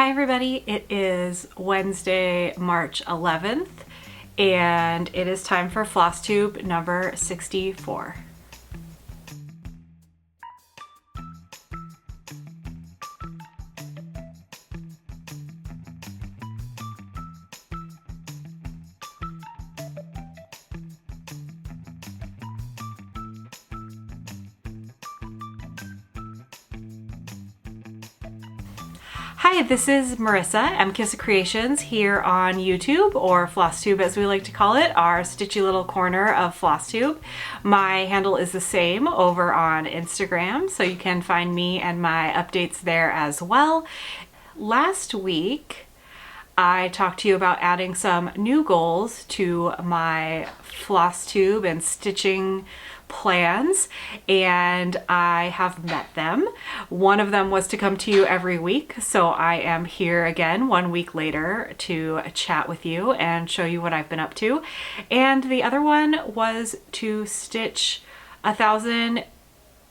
Hi everybody, it is Wednesday, March 11th, and it is time for Flosstube number 64. Hi, this is Marissa, MKissa Creations, here on YouTube, or Flosstube as we like to call it, our stitchy little corner of Flosstube. My handle is the same over on Instagram, so you can find me and my updates there as well. Last week, I talked to you about adding some new goals to my Flosstube and stitching plans, and I have met them. One of them was to come to you every week, so I am here again 1 week later to chat with you and show you what I've been up to. And the other one was to stitch 1,000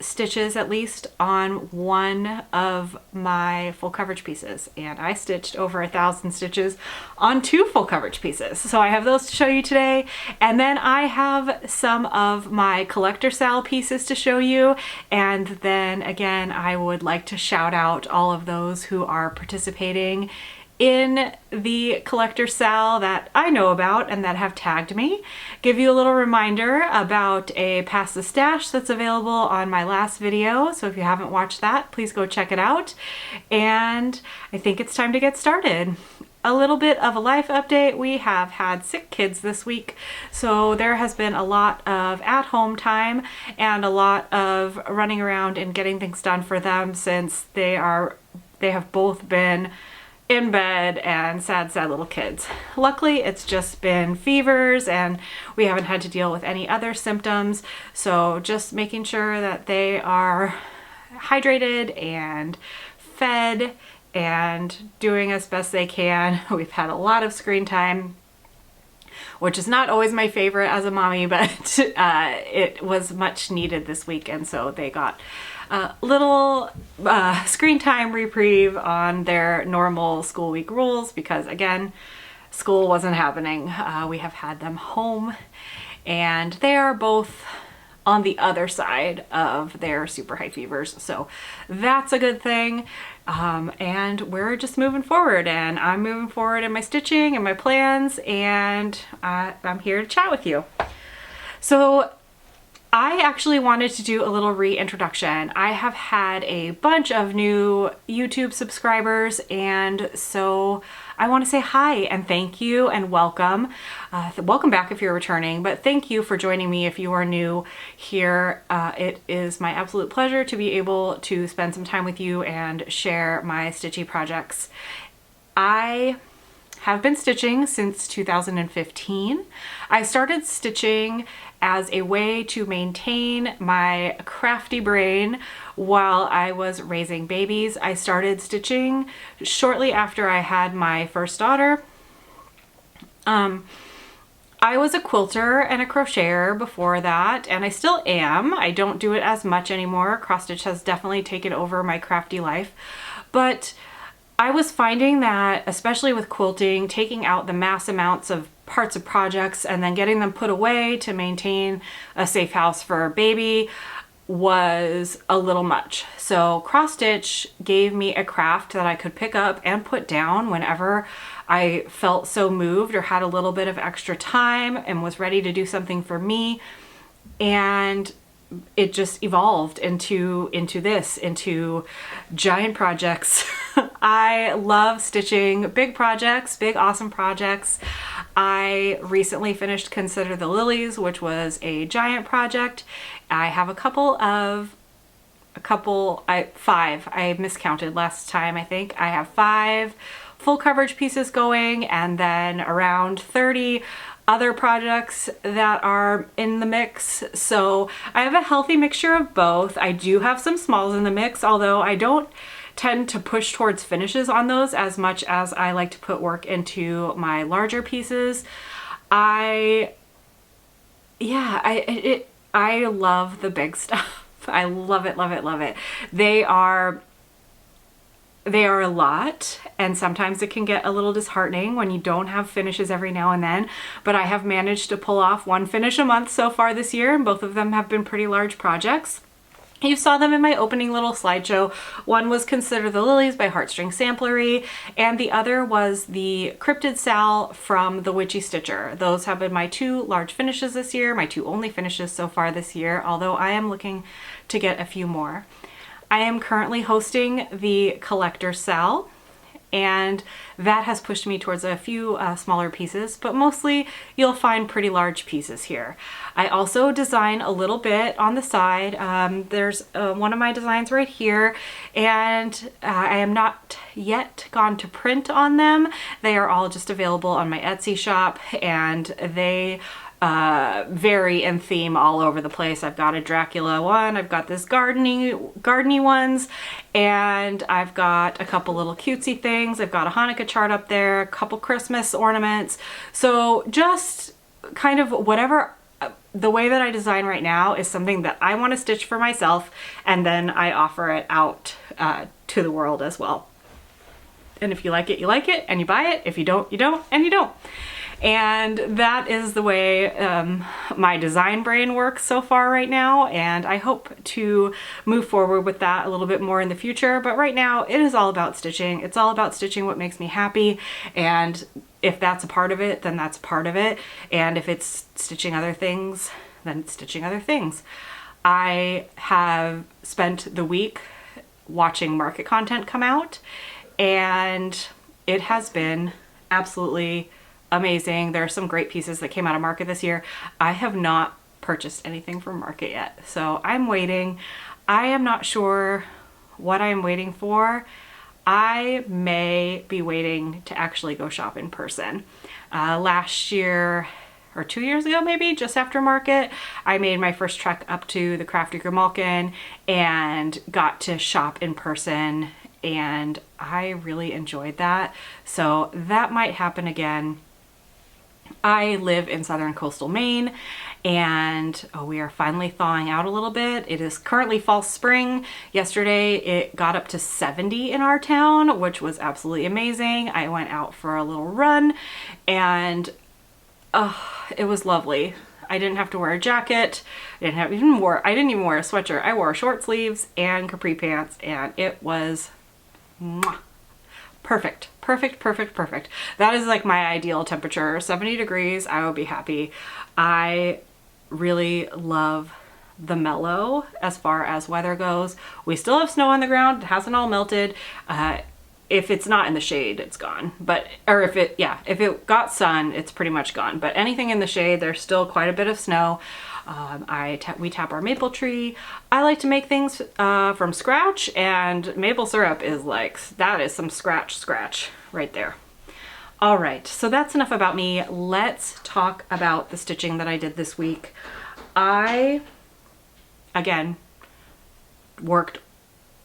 stitches at least on one of my full coverage pieces, and I stitched over 1,000 stitches on 2 full coverage pieces. So I have those to show you today, and then I have some of my collector style pieces to show you, and then again I would like to shout out all of those who are participating in the collector sale that I know about and that have tagged me. Give you a little reminder about a Pass the Stash that's available on my last video, so if you haven't watched that, please go check it out. And I think it's time to get started. A little bit of a life update. We have had sick kids this week, so there has been a lot of at-home time and a lot of running around and getting things done for them, since they have both been in bed and sad little kids. Luckily, it's just been fevers and we haven't had to deal with any other symptoms. So just making sure that they are hydrated and fed and doing as best they can. We've had a lot of screen time, which is not always my favorite as a mommy, but it was much needed this week, and so they got a little screen time reprieve on their normal school week rules, because again, school wasn't happening. We have had them home, and they are both on the other side of their super high fevers, so that's a good thing. And we're just moving forward, and I'm moving forward in my stitching and my plans, and I'm here to chat with you. So I actually wanted to do a little reintroduction. I have had a bunch of new YouTube subscribers, and so I want to say hi and thank you and welcome. Welcome back if you're returning, but thank you for joining me if you are new here. It is my absolute pleasure to be able to spend some time with you and share my stitchy projects. I have been stitching since 2015. I started stitching as a way to maintain my crafty brain while I was raising babies. I started stitching shortly after I had my first daughter. I was a quilter and a crocheter before that, and I still am. I don't do it as much anymore. Cross stitch has definitely taken over my crafty life, but I was finding that, especially with quilting, taking out the mass amounts of parts of projects and then getting them put away to maintain a safe house for a baby was a little much. So cross stitch gave me a craft that I could pick up and put down whenever I felt so moved or had a little bit of extra time and was ready to do something for me. And it just evolved into giant projects. I love stitching big projects, big awesome projects. I recently finished Consider the Lilies, which was a giant project. I have five. I miscounted last time, I think. I have 5 full coverage pieces going, and then around 30 other projects that are in the mix. So I have a healthy mixture of both. I do have some smalls in the mix, although I don't tend to push towards finishes on those as much as I like to put work into my larger pieces. I love the big stuff. I love it, love it, love it. They are They are a lot, and sometimes it can get a little disheartening when you don't have finishes every now and then, but I have managed to pull off one finish a month so far this year, and both of them have been pretty large projects. You saw them in my opening little slideshow. One was Consider the Lilies by Heartstring Samplery, and the other was the Cryptid Sal from the Witchy Stitcher. Those have been my two large finishes this year, my two only finishes so far this year, although I am looking to get a few more. I am currently hosting the Collector Sal, and that has pushed me towards a few smaller pieces, but mostly you'll find pretty large pieces here. I also design a little bit on the side. There's one of my designs right here, and I am not yet gone to print on them. They are all just available on my Etsy shop, and they vary in theme all over the place. I've got a Dracula one, I've got this gardeny ones, and I've got a couple little cutesy things. I've got a Hanukkah chart up there, a couple Christmas ornaments. So just kind of whatever, the way that I design right now is something that I want to stitch for myself, and then I offer it out to the world as well. And if you like it, you like it, and you buy it. If you don't, you don't, and you don't. And that is the way my design brain works so far right now, and I hope to move forward with that a little bit more in the future. But right now it is all about stitching. It's all about stitching what makes me happy, and if that's a part of it, then that's a part of it. And if it's stitching other things, then it's stitching other things. I have spent the week watching market content come out, and it has been absolutely amazing. There are some great pieces that came out of market this year. I have not purchased anything from market yet, so I'm waiting. I am not sure what I'm waiting for. I may be waiting to actually go shop in person. Last year, or 2 years ago maybe, just after market, I made my first trek up to the Crafty Grimalkin and got to shop in person, and I really enjoyed that. So that might happen again. I live in southern coastal Maine, and we are finally thawing out a little bit. It is currently fall spring. Yesterday it got up to 70 in our town, which was absolutely amazing. I went out for a little run, and it was lovely. I didn't have to wear a jacket. I didn't even wear a sweatshirt. I wore short sleeves and capri pants, and it was mwah. Perfect, perfect, perfect, perfect. That is like my ideal temperature. 70 degrees, I would be happy. I really love the mellow as far as weather goes. We still have snow on the ground. It hasn't all melted. If it's not in the shade, it's gone. But, or if it got sun, it's pretty much gone. But anything in the shade, there's still quite a bit of snow. We tap our maple tree. I like to make things from scratch, and maple syrup is like, that is some scratch right there. All right, so that's enough about me. Let's talk about the stitching that I did this week. I, again, worked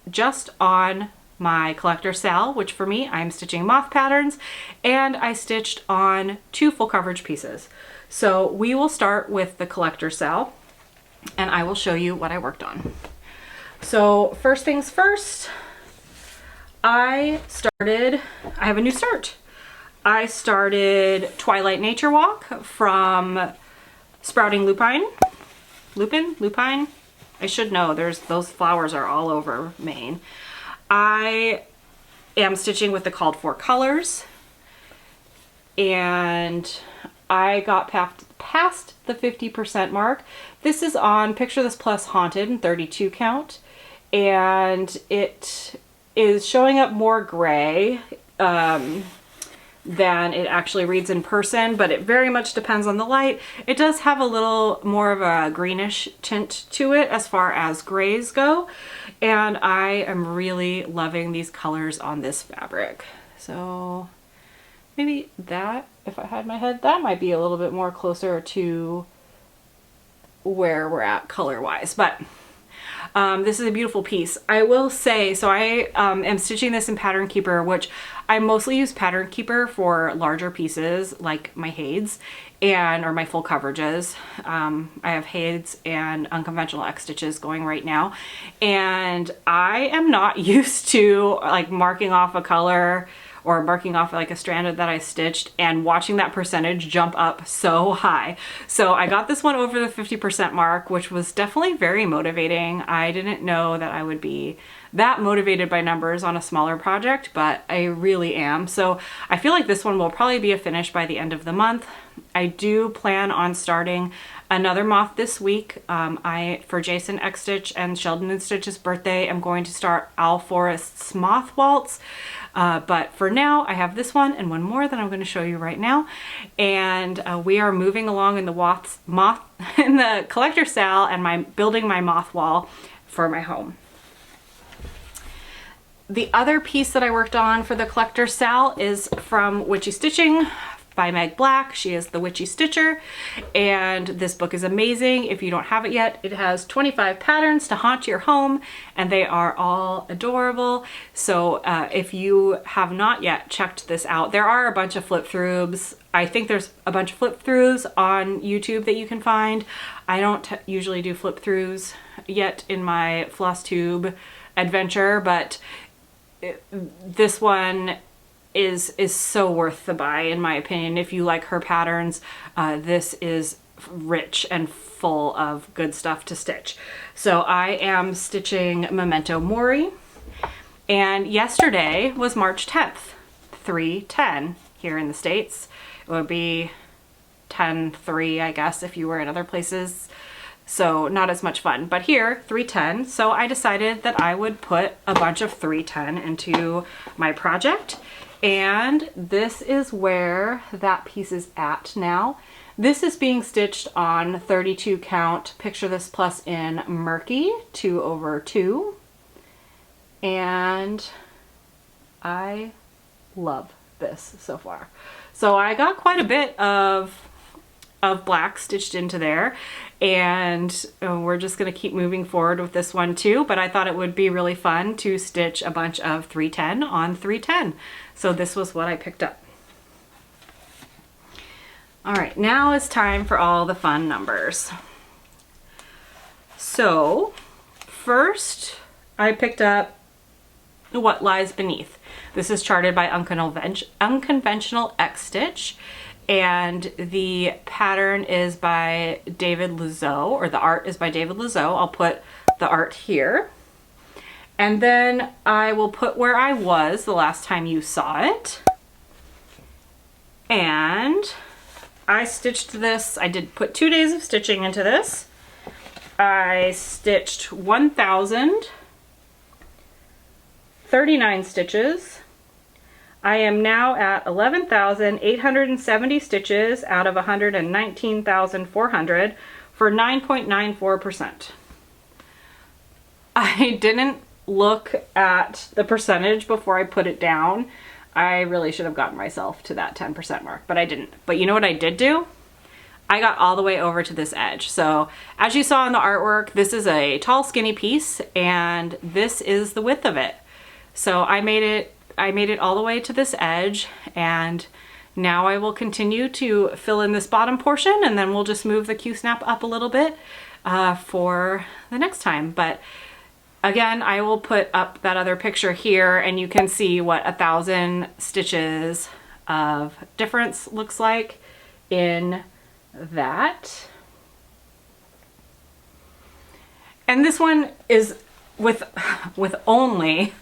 just on my Collector Sal, which for me, I'm stitching moth patterns, and I stitched on 2 full coverage pieces. So we will start with the Collector Sal, and I will show you what I worked on. So first things first, I have a new start. I started Twilight Nature Walk from Sprouting Lupine. Lupine? I should know, those flowers are all over Maine. I am stitching with the called for colors, and I got past the 50% mark. This is on Picture This Plus Haunted in 32 count, and it is showing up more gray than it actually reads in person, but it very much depends on the light. It does have a little more of a greenish tint to it as far as grays go, and I am really loving these colors on this fabric. So maybe that, if I had my head, that might be a little bit more closer to where we're at color-wise. But This is a beautiful piece. I will say, so I am stitching this in Pattern Keeper, which I mostly use Pattern Keeper for larger pieces like my HAEDs or my full coverages. I have HAEDs and Unconventional X Stitches going right now. And I am not used to like marking off a color or marking off like a strand that I stitched and watching that percentage jump up so high. So I got this one over the 50% mark, which was definitely very motivating. I didn't know that I would be that motivated by numbers on a smaller project, but I really am. So I feel like this one will probably be a finish by the end of the month. I do plan on starting another moth this week. For Jason X Stitch and Sheldon and Stitch's birthday, I'm going to start Owl Forest's Moth Waltz. But for now, I have this one and one more that I'm going to show you right now. And we are moving along in the collector sal and building my moth wall for my home. The other piece that I worked on for the collector sal is from Witchy Stitching by Meg Black. She is the Witchy Stitcher, and this book is amazing. If you don't have it yet, it has 25 patterns to haunt your home, and they are all adorable. So if you have not yet checked this out, there are a bunch of flip throughs. I think there's a bunch of flip throughs on YouTube that you can find. I don't usually do flip throughs yet in my Flosstube adventure, but this one is so worth the buy, in my opinion. If you like her patterns, this is rich and full of good stuff to stitch. So I am stitching Memento Mori, and yesterday was March 10th, 3/10 here in the States. It would be 10/3, I guess, if you were in other places. So not as much fun, but here 3/10. So I decided that I would put a bunch of 3/10 into my project. And this is where that piece is at now. This is being stitched on 32 count Picture This Plus in Murky 2/2. And I love this so far. So I got quite a bit of black stitched into there, and we're just going to keep moving forward with this one too, but I thought it would be really fun to stitch a bunch of 3/10 on 3/10. So this was what I picked up. All right, now it's time for all the fun numbers. So first I picked up What Lies Beneath. This is charted by Unconventional X Stitch, and the pattern is by David Lozeau, or the art is by David Lozeau. I'll put the art here. And then I will put where I was the last time you saw it. And I stitched this. I did put 2 days of stitching into this. I stitched 1,039 stitches. I am now at 11,870 stitches out of 119,400 for 9.94%. I didn't look at the percentage before I put it down. I really should have gotten myself to that 10% mark, but I didn't. But you know what I did do? I got all the way over to this edge. So as you saw in the artwork, this is a tall, skinny piece, and this is the width of it. So I made it all the way to this edge, and now I will continue to fill in this bottom portion, and then we'll just move the Q-snap up a little bit for the next time. But again, I will put up that other picture here, and you can see what 1,000 stitches of difference looks like in that. And this one is with only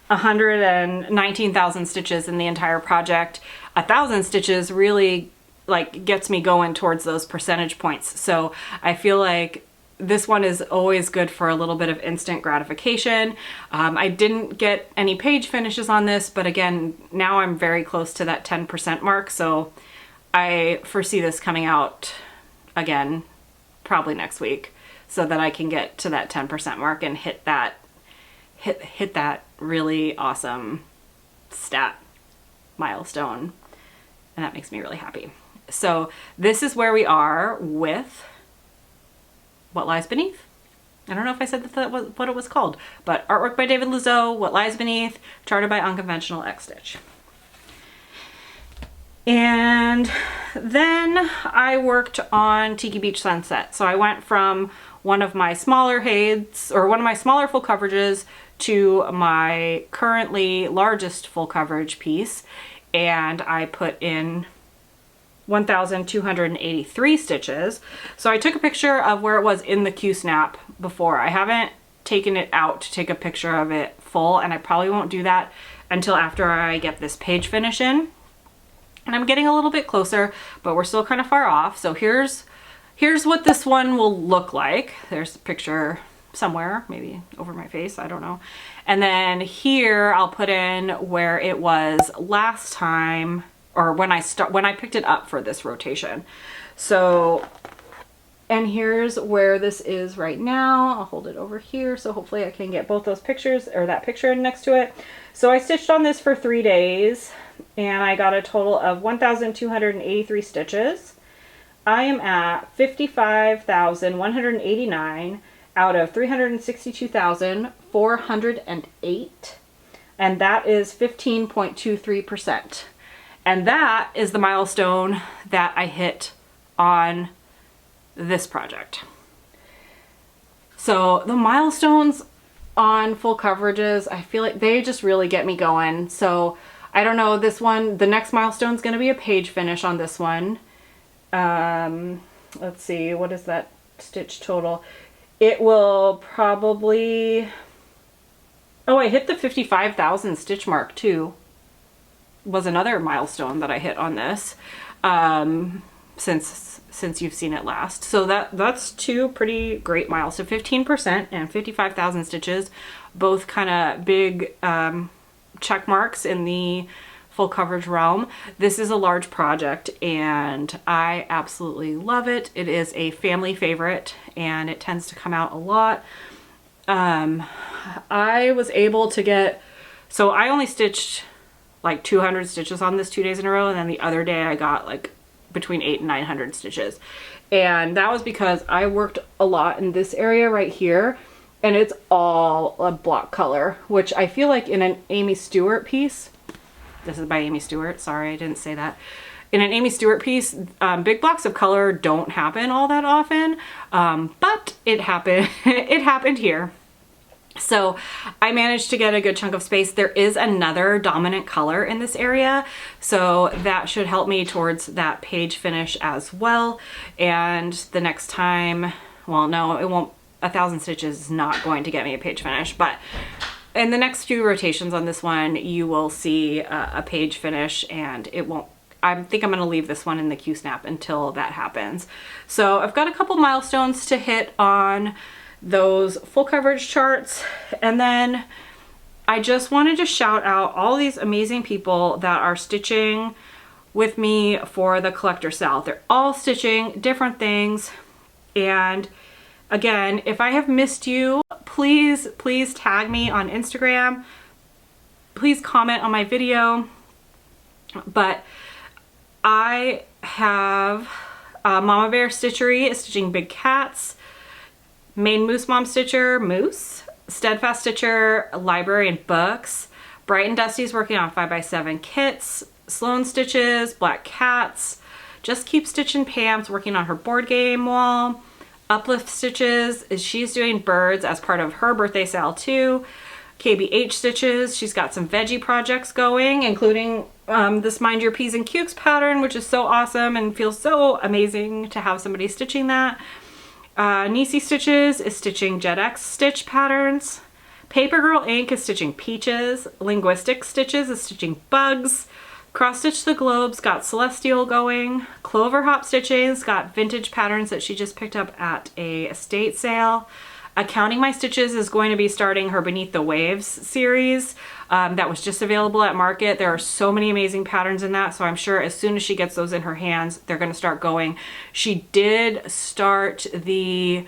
119,000 stitches in the entire project. 1,000 stitches really like gets me going towards those percentage points. So I feel like this one is always good for a little bit of instant gratification. I didn't get any page finishes on this, but again, now I'm very close to that 10% mark. So I foresee this coming out again, probably next week, so that I can get to that 10% mark and hit that really awesome stat milestone. And that makes me really happy. So this is where we are with What Lies Beneath. I don't know if I said that was what it was called, but artwork by David Lozeau, What Lies Beneath, charted by Unconventional X Stitch. And then I worked on Tiki Beach Sunset. So I went from one of my smaller HAEDs, or one of my smaller full coverages, to my currently largest full coverage piece, and I put in 1,283 stitches. So I took a picture of where it was in the Q-snap before. I haven't taken it out to take a picture of it full, and I probably won't do that until after I get this page finish in. And I'm getting a little bit closer, but we're still kind of far off. So here's what this one will look like. There's a picture somewhere, maybe over my face, I don't know. And then here I'll put in where it was last time, or when I picked it up for this rotation. So, and here's where this is right now. I'll hold it over here, so hopefully I can get both those pictures, or that picture next to it. So I stitched on this for 3 days, and I got a total of 1,283 stitches. I am at 55,189 out of 362,408, and that is 15.23%. And that is the milestone that I hit on this project. So the milestones on full coverages, I feel like they just really get me going. So I don't know, this one, the next milestone is going to be a page finish on this one. Let's see, what is that stitch total? It will probably, oh, I hit the 55,000 stitch mark too. Was another milestone that I hit on this, since you've seen it last. So that's two pretty great milestones, 15% and 55,000 stitches, both kind of big check marks in the full coverage realm. This is a large project and I absolutely love it. It is a family favorite and it tends to come out a lot. I was able to get, so I only stitched like 200 stitches on this 2 days in a row, and then the other day I got like between 800 and 900 stitches. And that was because I worked a lot in this area right here, and it's all a block color, which I feel like in an Aimee Stewart piece, this is by Aimee Stewart, sorry I didn't say that. In an Aimee Stewart piece, big blocks of color don't happen all that often, but it happened, it happened here. So I managed to get a good chunk of space. There is another dominant color in this area, so that should help me towards that page finish as well. And the next time, well, no, it won't, 1,000 stitches is not going to get me a page finish, but in the next few rotations on this one, you will see a page finish, and it won't, I think I'm going to leave this one in the Q-snap until that happens. So I've got a couple milestones to hit on those full coverage charts, and then I just wanted to shout out all these amazing people that are stitching with me for the collector sale. They're all stitching different things, and again, if I have missed you, please tag me on Instagram, please comment on my video. But I have Mama Bear Stitchery is stitching big cats, Maine Moose Mom Stitcher, Moose, Steadfast Stitcher, Library and Books, Bright and Dusty's working on 5x7 kits, Sloan Stitches, Black Cats, Just Keep Stitching Pam's working on her board game wall, Uplift Stitches, she's doing birds as part of her birthday sale too, KBH Stitches, she's got some veggie projects going, including this Mind Your P's and Cukes pattern, which is so awesome and feels so amazing to have somebody stitching that. Nisi Stitches is stitching Jet X stitch patterns. Paper Girl Ink is stitching peaches. Linguistic Stitches is stitching bugs. Cross Stitch the Globe's got Celestial going. Clover Hop Stitching's got vintage patterns that she just picked up at a estate sale. Accounting My Stitches is going to be starting her Beneath the Waves series that was just available at market. There are so many amazing patterns in that, so I'm sure as soon as she gets those in her hands, they're going to start going. She did start the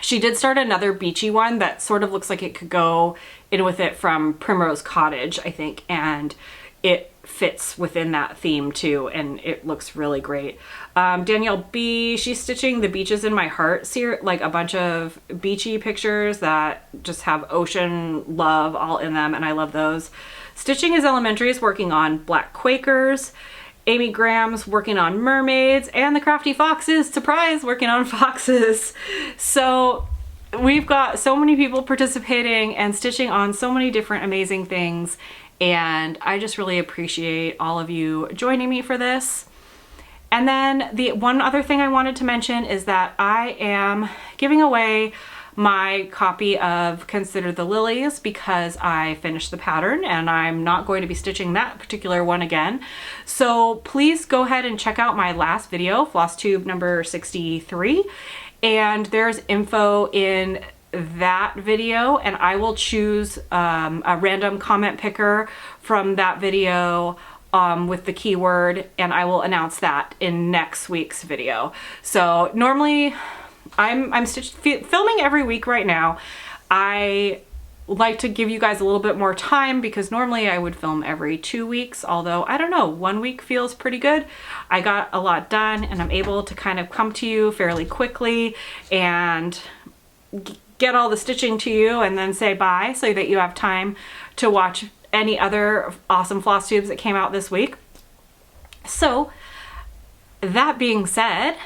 she did start another beachy one that sort of looks like it could go in with it from Primrose Cottage, I think, and it fits within that theme too, and it looks really great. Danielle B, she's stitching the Beaches in My Heart, like a bunch of beachy pictures that just have ocean love all in them, and I love those. Stitching is Elementary is working on Black Quakers. Amy Graham's working on mermaids, and the Crafty Foxes, surprise, working on foxes. So we've got so many people participating and stitching on so many different amazing things, and I just really appreciate all of you joining me for this. And then the one other thing I wanted to mention is that I am giving away my copy of Consider the Lilies because I finished the pattern and I'm not going to be stitching that particular one again. So please go ahead and check out my last video, Flosstube number 63, and there's info in that video, and I will choose a random comment picker from that video with the keyword, and I will announce that in next week's video. So normally I'm filming every week right now. I like to give you guys a little bit more time because normally I would film every 2 weeks, although I don't know, 1 week feels pretty good. I got a lot done and I'm able to kind of come to you fairly quickly and get all the stitching to you and then say bye so that you have time to watch any other awesome floss tubes that came out this week. So that being said,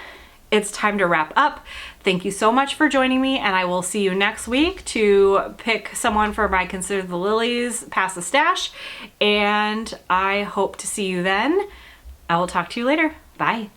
it's time to wrap up. Thank you so much for joining me, and I will see you next week to pick someone for my Consider the Lilies Pass the Stash, and I hope to see you then. I will talk to you later. Bye.